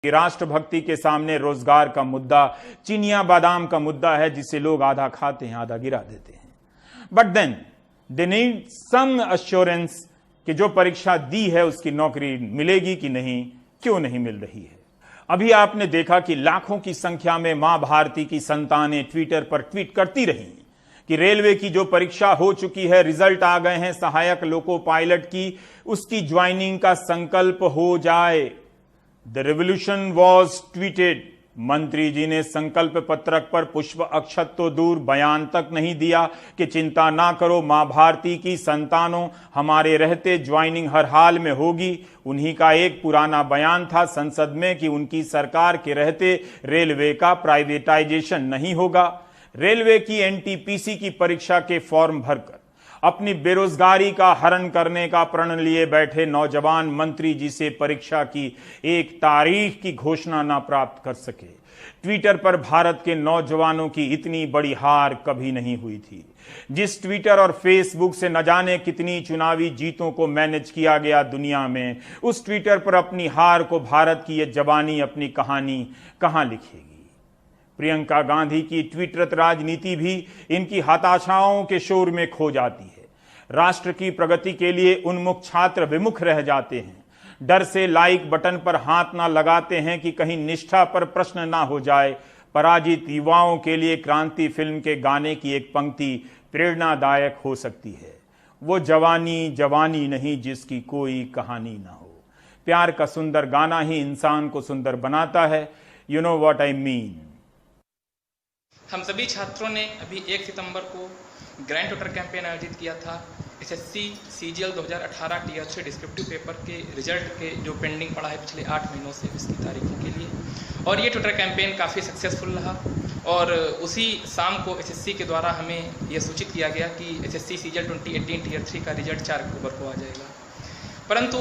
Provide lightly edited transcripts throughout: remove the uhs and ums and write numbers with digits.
कि राष्ट्रभक्ति के सामने रोजगार का मुद्दा चिनिया बादाम का मुद्दा है, जिसे लोग आधा खाते हैं आधा गिरा देते हैं। But then they need some assurance कि जो परीक्षा दी है उसकी नौकरी मिलेगी कि नहीं, क्यों नहीं मिल रही है। अभी आपने देखा कि लाखों की संख्या में मां भारती की संतानें ट्विटर पर ट्वीट करती रही कि रेलवे की जो परीक्षा हो चुकी है, रिजल्ट आ गए हैं, सहायक लोको पायलट की, उसकी ज्वाइनिंग का संकल्प हो जाए। The revolution was tweeted. मंत्री जी ने संकल्प पत्रक पर पुष्प अक्षत तो दूर, बयान तक नहीं दिया कि चिंता ना करो मां भारती की संतानों, हमारे रहते ज्वाइनिंग हर हाल में होगी। उन्हीं का एक पुराना बयान था संसद में कि उनकी सरकार के रहते रेलवे का प्राइवेटाइजेशन नहीं होगा। रेलवे की एनटीपीसी की परीक्षा के फॉर्म भरकर अपनी बेरोजगारी का हरण करने का प्रण लिए बैठे नौजवान मंत्री जी से परीक्षा की एक तारीख की घोषणा ना प्राप्त कर सके। ट्विटर पर भारत के नौजवानों की इतनी बड़ी हार कभी नहीं हुई थी। जिस ट्विटर और फेसबुक से न जाने कितनी चुनावी जीतों को मैनेज किया गया दुनिया में, उस ट्विटर पर अपनी हार को भारत की यह जवानी अपनी कहानी कहां लिखेगी। प्रियंका गांधी की ट्वीटरत राजनीति भी इनकी हताशाओं के शोर में खो जाती है। राष्ट्र की प्रगति के लिए उन्मुख छात्र विमुख रह जाते हैं, डर से लाइक बटन पर हाथ ना लगाते हैं कि कहीं निष्ठा पर प्रश्न ना हो जाए। पराजित युवाओं के लिए क्रांति फिल्म के गाने की एक पंक्ति प्रेरणादायक हो सकती है, वो जवानी जवानी नहीं जिसकी कोई कहानी ना हो। प्यार का सुंदर गाना ही इंसान को सुंदर बनाता है। You know what I mean. हम सभी छात्रों ने अभी 1 सितंबर को ग्रैंड ट्विटर कैंपेन आयोजित किया था SSC CGL 2018 tier 3 descriptive paper के रिजल्ट के जो पेंडिंग पड़ा है पिछले 8 महीनों से, उसकी तारीखों के लिए। और ये ट्विटर कैंपेन काफ़ी सक्सेसफुल रहा और उसी शाम को एसएससी के द्वारा हमें यह सूचित किया गया कि एसएससी सीजीएल 2018 टीयर 3 का रिजल्ट 4 अक्टूबर को आ जाएगा। परंतु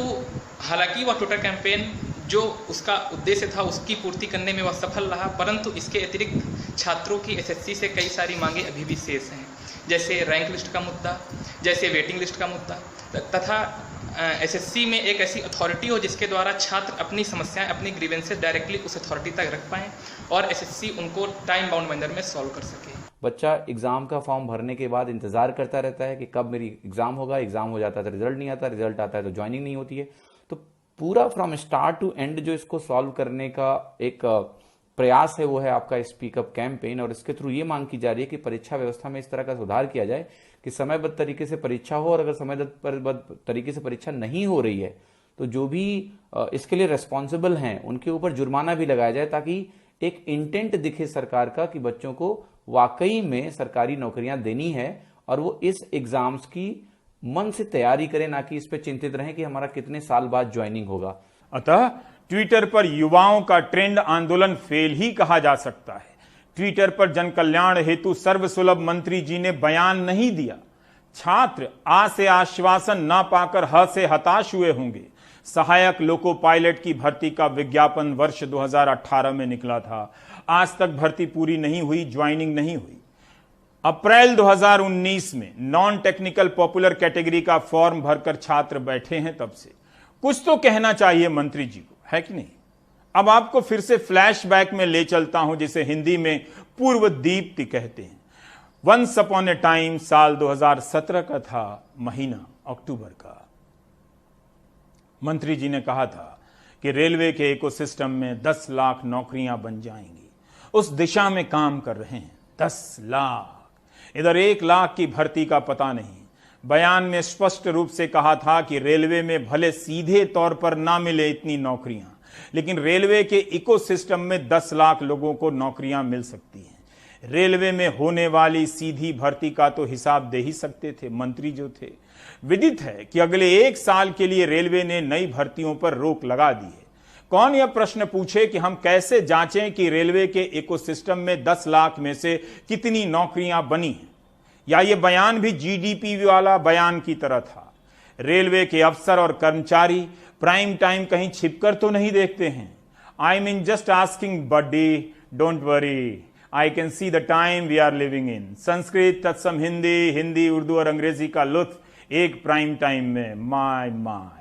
हालांकि वह ट्विटर कैंपेन जो उसका उद्देश्य था उसकी पूर्ति करने में वह सफल रहा, परंतु इसके अतिरिक्त छात्रों की एसएससी से कई सारी मांगे अभी भी शेष हैं, जैसे रैंक लिस्ट का मुद्दा, जैसे वेटिंग लिस्ट का मुद्दा, तथा एसएससी में एक ऐसी अथॉरिटी हो जिसके द्वारा छात्र अपनी समस्याएं, अपनी ग्रीवेंसेस डायरेक्टली उस अथॉरिटी तक रख पाएँ और एसएससी उनको टाइम बाउंड मैनर में सॉल्व कर सके। बच्चा एग्ज़ाम का फॉर्म भरने के बाद इंतज़ार करता रहता है कि कब मेरी एग्ज़ाम होगा, एग्ज़ाम हो जाता है तो रिजल्ट नहीं आता, रिजल्ट आता है तो ज्वाइनिंग नहीं होती है। तो पूरा फ्रॉम स्टार्ट टू एंड जो इसको सॉल्व करने का एक प्रयास है वो है आपका स्पीकअप कैंपेन। और इसके थ्रू ये मांग की जा रही है कि परीक्षा व्यवस्था में इस तरह का सुधार किया जाए कि समयबद्ध तरीके से परीक्षा हो, और अगर समयबद्ध तरीके से परीक्षा नहीं हो रही है तो जो भी इसके लिए रेस्पॉन्सिबल हैं उनके ऊपर जुर्माना भी लगाया जाए, ताकि एक इंटेंट दिखे सरकार का कि बच्चों को वाकई में सरकारी नौकरियां देनी है और वो इस एग्जाम्स की मन से तैयारी करें, ना कि इस पे चिंतित रहें कि हमारा कितने साल बाद ज्वाइनिंग होगा। अतः ट्विटर पर युवाओं का ट्रेंड आंदोलन फेल ही कहा जा सकता है। ट्विटर पर जन कल्याण हेतु सर्वसुलभ मंत्री जी ने बयान नहीं दिया। छात्र आ से आश्वासन ना पाकर ह से हताश हुए होंगे। सहायक लोको पायलट की भर्ती का विज्ञापन वर्ष 2018 में निकला था, आज तक भर्ती पूरी नहीं हुई, ज्वाइनिंग नहीं हुई। अप्रैल 2019 में नॉन टेक्निकल पॉपुलर कैटेगरी का फॉर्म भरकर छात्र बैठे हैं, तब से कुछ तो कहना चाहिए मंत्री जी को, है कि नहीं। अब आपको फिर से फ्लैशबैक में ले चलता हूं, जिसे हिंदी में पूर्व दीप्ति कहते हैं। वंस अपॉन ए टाइम साल 2017 का था, महीना अक्टूबर का। मंत्री जी ने कहा था कि रेलवे के इकोसिस्टम में 10 लाख नौकरियां बन जाएंगी, उस दिशा में काम कर रहे हैं। 10 लाख, इधर 1 लाख की भर्ती का पता नहीं। बयान में स्पष्ट रूप से कहा था कि रेलवे में भले सीधे तौर पर ना मिले इतनी नौकरियां, लेकिन रेलवे के इकोसिस्टम में 10 लाख लोगों को नौकरियां मिल सकती हैं। रेलवे में होने वाली सीधी भर्ती का तो हिसाब दे ही सकते थे मंत्री जो थे। विदित है कि अगले 1 साल के लिए रेलवे ने नई भर्तियों पर रोक लगा दी है। कौन यह प्रश्न पूछे कि हम कैसे जांचें कि रेलवे के इकोसिस्टम में 10 लाख में से कितनी नौकरियां बनी हैं? या ये बयान भी जीडीपी वाला बयान की तरह था? रेलवे के अफसर और कर्मचारी प्राइम टाइम कहीं छिपकर तो नहीं देखते हैं? I mean just asking buddy, don't worry, I can see the time we are living in. Sanskrit तत्सम हिंदी, हिंदी उर्दू और अंग्रेजी का लुत्फ एक प्राइम टाइम में। My my.